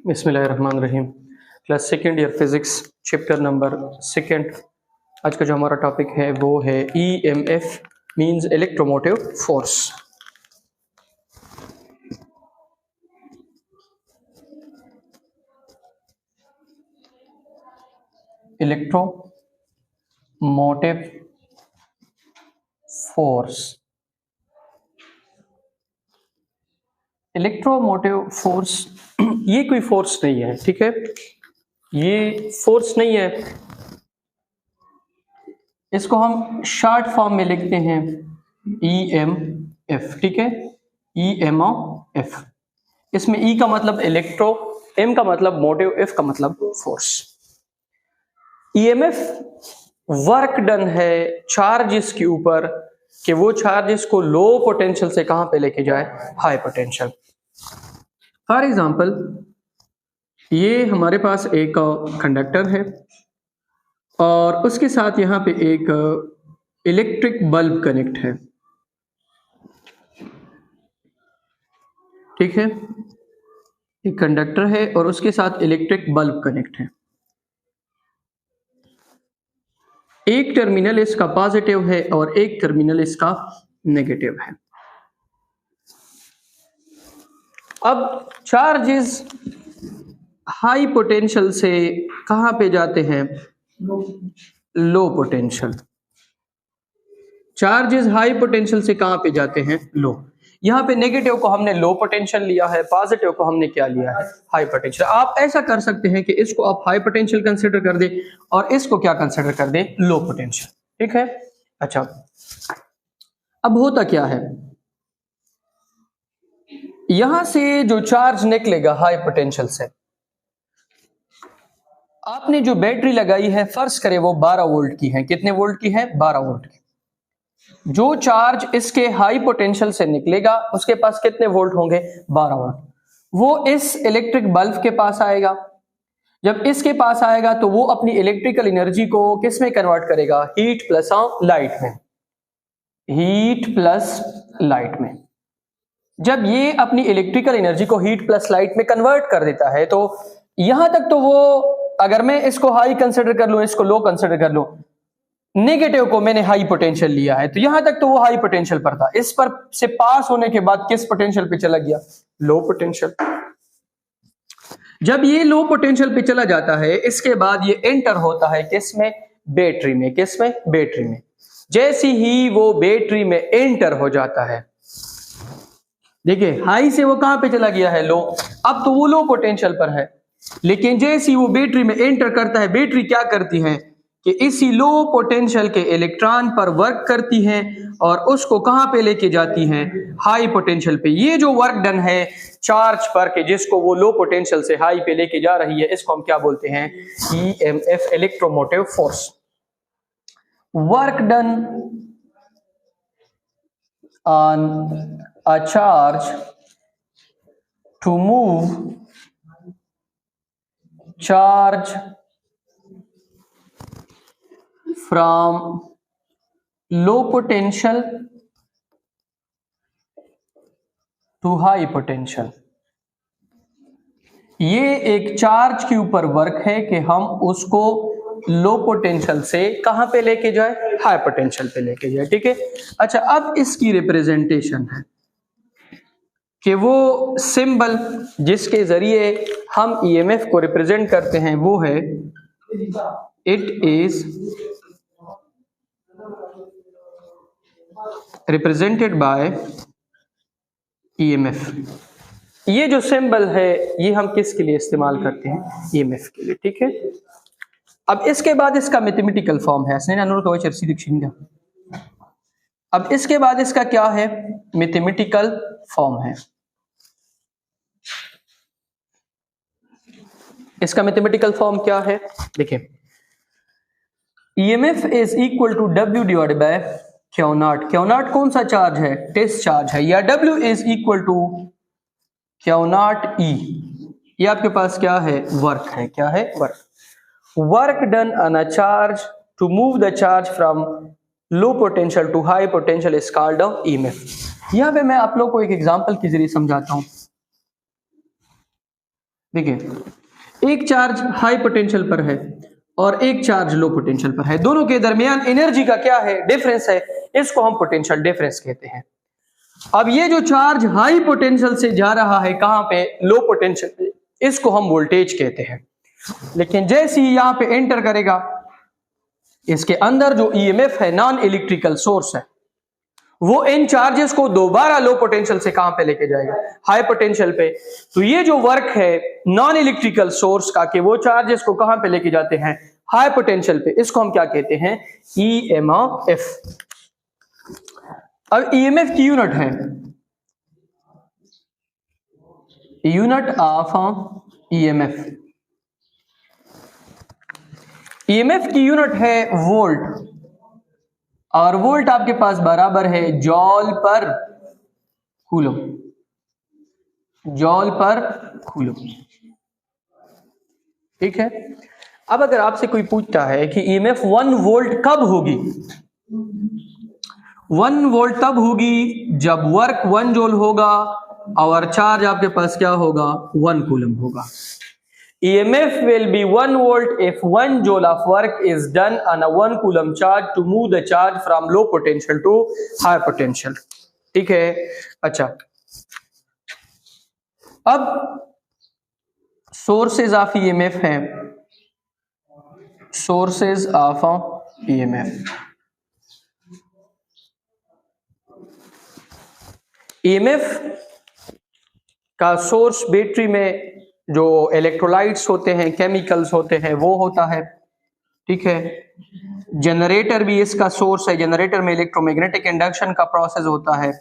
बिस्मिल्लाहिर्रहमानिर्रहीम। Class second year physics chapter number second. आज का जो हमारा टॉपिक है वो है EMF means electromotive force. Electromotive force, electromotive force ये कोई फोर्स नहीं है, ठीक है, ये फोर्स नहीं है। इसको हम शॉर्ट फॉर्म में लिखते हैं EMF, ठीक है, EMF। इसमें E का मतलब इलेक्ट्रो, M का मतलब मोटिव, F का मतलब फोर्स। EMF वर्क डन है चार्जेस के ऊपर कि वो चार्जेस को लो पोटेंशियल से कहां पे लेके जाए, हाई पोटेंशियल। फॉर एग्जांपल ये हमारे पास एक कंडक्टर है और उसके साथ यहाँ पे एक इलेक्ट्रिक बल्ब कनेक्ट है, ठीक है, एक कंडक्टर है और उसके साथ इलेक्ट्रिक बल्ब कनेक्ट है। एक टर्मिनल इसका पॉजिटिव है और एक टर्मिनल इसका नेगेटिव है। अब चार्जेस हाई पोटेंशियल से कहां पे जाते हैं, low potential. Charges high potential से कहां पे जाते हैं, लो। यहां पे नेगेटिव को हमने लो पोटेंशियल लिया है, पॉजिटिव को हमने क्या लिया है, हाई पोटेंशियल। आप ऐसा कर सकते हैं कि इसको आप हाई पोटेंशियल कंसीडर कर दे और इसको क्या कंसीडर कर दे, लो पोटेंशियल, ठीक है। अच्छा, अब होता क्या है, यहां से जो चार्ज निकलेगा हाई पोटेंशियल से, आपने जो बैटरी लगाई है फर्ज करें वो 12 वोल्ट की है। कितने वोल्ट की है, 12 वोल्ट की। जो चार्ज इसके हाई पोटेंशियल से निकलेगा उसके पास कितने वोल्ट होंगे, 12 वोल्ट। वो इस इलेक्ट्रिक बल्ब के पास आएगा। जब इसके पास आएगा तो वो अपनी इलेक्ट्रिकल एनर्जी को किस में कन्वर्ट करेगा, हीट प्लस लाइट में, हीट प्लस लाइट में। जब ये अपनी इलेक्ट्रिकल एनर्जी को हीट प्लस लाइट में कन्वर्ट कर देता है तो यहां तक तो वो, अगर मैं इसको हाई कंसिडर कर लूं, इसको लो कंसिडर कर लूं, नेगेटिव को मैंने हाई पोटेंशियल लिया है तो यहां तक तो वो हाई पोटेंशियल पर था। इस पर से पास होने के बाद किस पोटेंशियल पे चला गया, लो पोटेंशियल। जब ये लो पोटेंशियल पे चला जाता है इसके बाद ये एंटर होता है किसमें, बैटरी में। किसमें, बैटरी में। जैसे ही वो बैटरी में एंटर हो जाता है, देखिए हाई से वो कहां पे चला गया है, लो। अब तो वो लो पोटेंशियल पर है, लेकिन जैसे ही वो बैटरी में एंटर करता है, बैटरी क्या करती है कि इसी लो पोटेंशियल के इलेक्ट्रॉन पर वर्क करती है और उसको कहां पे लेके जाती है, हाई पोटेंशियल पे। ये जो वर्क डन है चार्ज पर के जिसको वो लो पोटेंशियल से हाई पे लेके जा रही है, इसको हम क्या बोलते हैं, EMF, electromotive force. Work done on a charge to move charge from low potential to high potential। ये एक चार्ज के ऊपर वर्क है कि हम उसको लो पोटेंशियल से कहां पे लेके जाए, हाई पोटेंशियल पे लेके जाए, ठीक है। अच्छा, अब इसकी रिप्रेजेंटेशन है कि वो सिंबल जिसके जरिए हम EMF को रिप्रेजेंट करते हैं वो है, it is represented by EMF। ये जो सिंबल है ये हम किसके लिए इस्तेमाल करते हैं, EMF के लिए, ठीक है। अब इसके बाद इसका मैथमेटिकल फॉर्म है। अब इसके बाद इसका क्या है, मैथमेटिकल फॉर्म है। इसका मैथमेटिकल फॉर्म क्या है, देखिए, EMF is equal to W divided by Q naught. Q naught कौन सा चार्ज है, टेस्ट चार्ज है, या W is equal to Q naught E। ये आपके पास क्या है, वर्क है। क्या है, work. Work done on a charge to move the charge from low potential to high potential is called EMF। यहां पे मैं आप लोग को एक एग्जांपल के जरिए समझाता हूं। देखिए एक चार्ज हाई पोटेंशियल पर है और एक चार्ज लो पोटेंशियल पर है, दोनों के दरमियान एनर्जी का क्या है, डिफरेंस है, इसको हम पोटेंशियल डिफरेंस कहते हैं। अब ये जो चार्ज हाई पोटेंशियल से जा रहा है कहां पे, लो पोटेंशियल पे, इसको हम वोल्टेज कहते हैं। लेकिन जैसे ही यहां पे एंटर करेगा, इसके अंदर जो ईएमएफ है, नॉन इलेक्ट्रिकल सोर्स है, वो इन चार्जेस को दोबारा लो पोटेंशियल से कहां पे लेके जाएगा, हाई पोटेंशियल पे। तो ये जो वर्क है नॉन इलेक्ट्रिकल सोर्स का, कि वो चार्जेस को कहां पे लेके जाते हैं, हाई पोटेंशियल पे, इसको हम क्या कहते हैं, ईएमएफ। अब ईएमएफ की यूनिट है, यूनिट ऑफ ईएमएफ, ईएमएफ की यूनिट है वोल्ट, और वोल्ट आपके पास बराबर है जॉल पर कूलम, जॉल पर कूलम। ठीक है। अब अगर आपसे कोई पूछता है कि ईएमएफ 1 वोल्ट कब होगी, 1 वोल्ट तब होगी जब वर्क 1 जूल होगा और चार्ज आपके पास क्या होगा, 1 कूलम होगा। EMF will be 1 volt if 1 joule of work is done on a 1 coulomb charge to move the charge from low potential to high potential। ठीक है। अच्छा, अब सोर्सेज ऑफ EMF हैं, सोर्सेज ऑफ EMF। EMF का source battery में जो electrolytes होते हैं, केमिकल्स होते हैं, वो होता है। ठीक है। जनरेटर भी इसका सोर्स है, जनरेटर में इलेक्ट्रोमैग्नेटिक इंडक्शन का प्रोसेस होता है।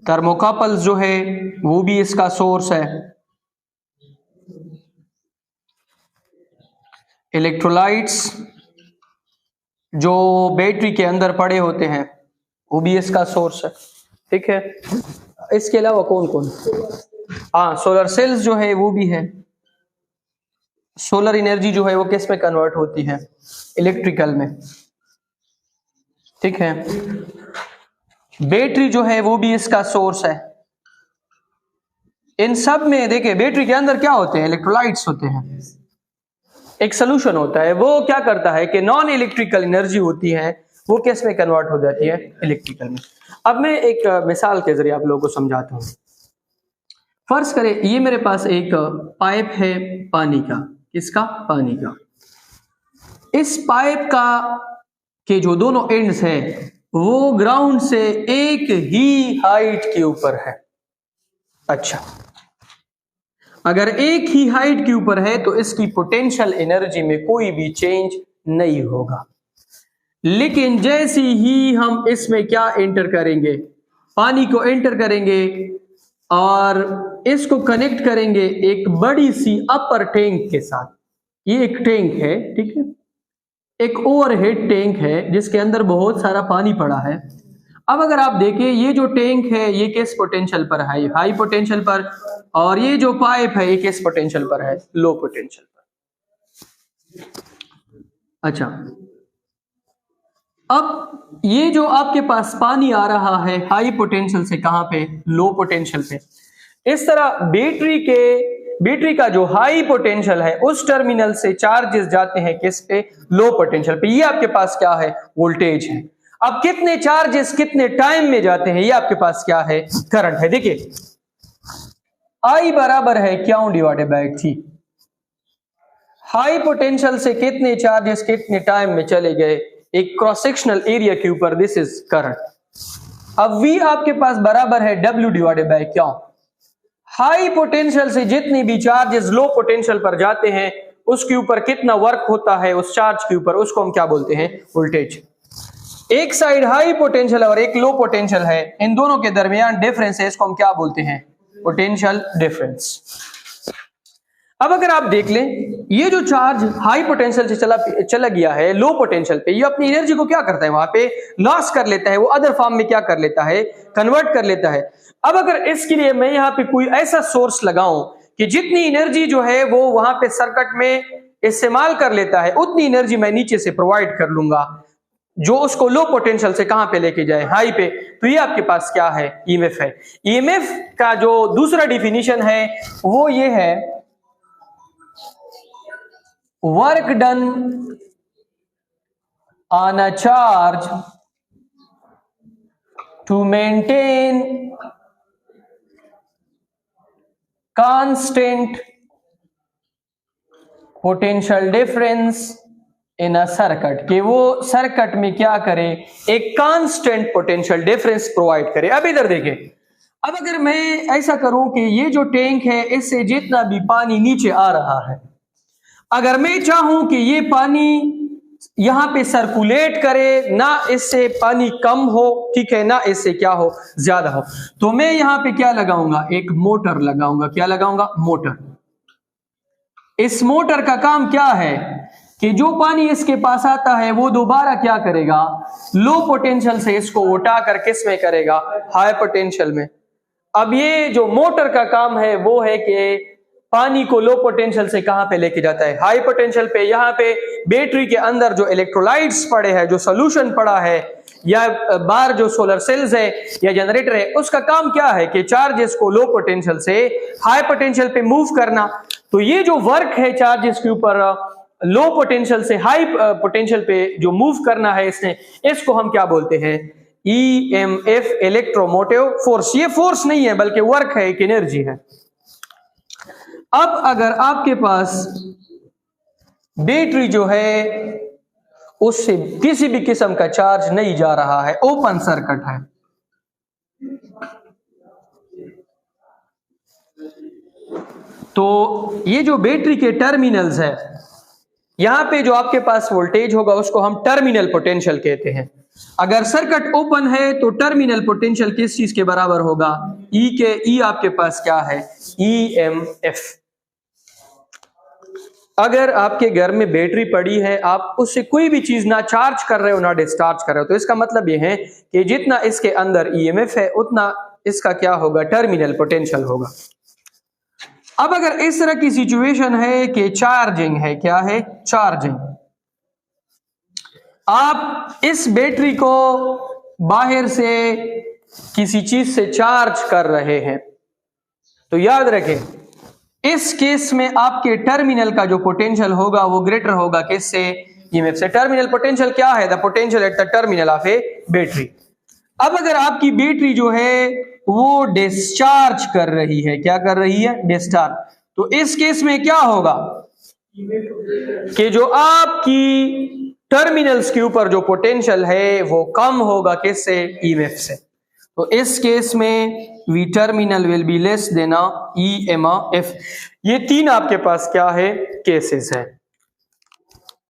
थर्मोकपल्स जो है वो भी इसका सोर्स है। इलेक्ट्रोलाइट्स जो बैटरी के अंदर पड़े होते हैं वो भी इसका सोर्स है। ठीक है। इसके अलावा कौन कौन, हाँ, सोलर सेल्स जो है वो भी है। सोलर एनर्जी जो है वो किस में कन्वर्ट होती है, इलेक्ट्रिकल में। ठीक है। बैटरी जो है वो भी इसका सोर्स है। इन सब में देखिए बैटरी के अंदर क्या होते हैं, इलेक्ट्रोलाइट्स होते हैं। एक सोल्यूशन होता है, वो क्या करता है कि नॉन इलेक्ट्रिकल एनर्जी होती है वो किस में कन्वर्ट हो जाती है, इलेक्ट्रिकल में। अब मैं एक मिसाल के जरिए आप लोगों को समझाता हूं। फर्ज करें ये मेरे पास एक पाइप है पानी का, किसका, पानी का। इस पाइप का के जो दोनों एंड्स हैं वो ग्राउंड से एक ही हाइट के ऊपर है। अच्छा, अगर एक ही हाइट के ऊपर है तो इसकी पोटेंशियल एनर्जी में कोई भी चेंज नहीं होगा। लेकिन जैसे ही हम इसमें क्या एंटर करेंगे, पानी को एंटर करेंगे और इसको कनेक्ट करेंगे एक बड़ी सी अपर टैंक के साथ। ये एक टैंक है, ठीक है, एक ओवरहेड टैंक है जिसके अंदर बहुत सारा पानी पड़ा है। अब अगर आप देखें ये जो टैंक है ये किस पोटेंशियल पर है, हाई पोटेंशियल पर, और ये जो पाइप है ये किस पोटेंशियल पर है, लो पोटेंशियल पर। अच्छा, अब ये जो आपके पास पानी आ रहा है हाई पोटेंशियल से कहां पे, लो पोटेंशियल पे। इस तरह बैटरी का जो हाई पोटेंशियल है उस टर्मिनल से चार्जेस जाते हैं किस पे, लो पोटेंशियल पे। ये आपके पास क्या है, वोल्टेज है। अब कितने चार्जेस कितने टाइम में जाते हैं, ये आपके पास क्या है, करंट है। देखिए I बराबर है Q divided by T। High potential से कितने चार्जेस कितने टाइम में चले गए एक क्रॉस सेक्शनल एरिया के ऊपर, दिस इज करंट। अब V आपके पास बराबर है W divided by Q। High potential से जितने भी चार्जेस लो पोटेंशियल पर जाते हैं उसके ऊपर कितना वर्क होता है उस चार्ज के ऊपर, उसको हम क्या बोलते हैं, वोल्टेज। एक साइड हाई पोटेंशियल और एक लो पोटेंशियल है, इन दोनों के दरमियान डिफरेंस है, इसको हम क्या बोलते हैं, पोटेंशियल डिफरेंस। अब अगर आप देख लें ये जो चार्ज हाई पोटेंशियल से चला गया है लो पोटेंशियल पे, ये अपनी एनर्जी को क्या करता है, वहां पे लॉस कर लेता है, वो अदर फॉर्म में क्या कर लेता है, कन्वर्ट कर लेता है। अब अगर इसके लिए मैं यहाँ पे कोई ऐसा सोर्स लगाऊं कि जितनी एनर्जी जो है वो वहां पे सर्किट में इस्तेमाल कर लेता है उतनी एनर्जी मैं नीचे से प्रोवाइड कर लूंगा, जो उसको लो पोटेंशियल से कहां पे लेके जाए, हाई पे। तो ये आपके पास क्या है, ईएमएफ है। ईएमएफ का जो दूसरा डिफिनीशन है वो ये है, work done on a charge to maintain constant potential difference in a circuit, कि वो सर्किट में क्या करे, एक कांस्टेंट पोटेंशियल डिफरेंस प्रोवाइड करे। अब इधर देखें, अब अगर मैं ऐसा करूं कि ये जो टैंक है इससे जितना भी पानी नीचे आ रहा है, अगर मैं चाहूं कि ये पानी यहां पे सर्कुलेट करे, ना इससे पानी कम हो, ठीक है, ना इससे क्या हो, ज्यादा हो, तो मैं यहां पे क्या लगाऊंगा, एक मोटर लगाऊंगा। क्या लगाऊंगा, मोटर। इस मोटर का काम क्या है कि जो पानी इसके पास आता है वो दोबारा क्या करेगा, लो पोटेंशियल से इसको उठा कर किस में करेगा, हाई पोटेंशियल में। अब ये जो मोटर का काम है वो है कि पानी को लो पोटेंशियल से कहां पे लेके जाता है, हाई पोटेंशियल पे। यहाँ पे बैटरी के अंदर जो इलेक्ट्रोलाइट्स पड़े हैं, जो सोल्यूशन पड़ा है, या बाहर जो सोलर सेल्स है या जनरेटर है, उसका काम क्या है कि चार्जेस को लो पोटेंशियल से हाई पोटेंशियल पे मूव करना। तो ये जो वर्क है चार्जेस के ऊपर लो पोटेंशियल से हाई पोटेंशियल पे जो मूव करना है इसने, इसको हम क्या बोलते हैं, ईएमएफ, इलेक्ट्रोमोटिव फोर्स। ये फोर्स नहीं है बल्कि वर्क है, एक एनर्जी है। अब अगर आपके पास बैटरी जो है उससे किसी भी किस्म का चार्ज नहीं जा रहा है, ओपन सर्किट है, तो ये जो बैटरी के टर्मिनल्स है, यहां पे जो आपके पास वोल्टेज होगा उसको हम टर्मिनल पोटेंशियल कहते हैं। अगर सर्किट ओपन है तो टर्मिनल पोटेंशियल किस चीज के बराबर होगा, ई के। ई आपके पास क्या है, ईएमएफ। अगर आपके घर में बैटरी पड़ी है, आप उससे कोई भी चीज ना चार्ज कर रहे हो ना डिस्चार्ज कर रहे हो, तो इसका मतलब यह है कि जितना इसके अंदर ईएमएफ है उतना इसका क्या होगा, टर्मिनल पोटेंशियल होगा। अब अगर इस तरह की सिचुएशन है कि चार्जिंग है, क्या है, चार्जिंग, आप इस बैटरी को बाहर से किसी चीज से चार्ज कर रहे हैं, तो याद रखें इस केस में आपके टर्मिनल का जो पोटेंशियल होगा वो ग्रेटर होगा किससे, ईएमएफ से। टर्मिनल पोटेंशियल क्या है, the potential at the terminal of A battery. अब अगर आपकी बैटरी जो है वो डिस्चार्ज कर रही है, क्या कर रही है, डिस्चार्ज, तो इस केस में क्या होगा कि जो आपकी टर्मिनल्स के ऊपर जो पोटेंशियल है वो कम होगा किससे, ईएमएफ से। तो इस केस में V terminal will be less than EMF. ये तीन आपके पास क्या है, केसेस है।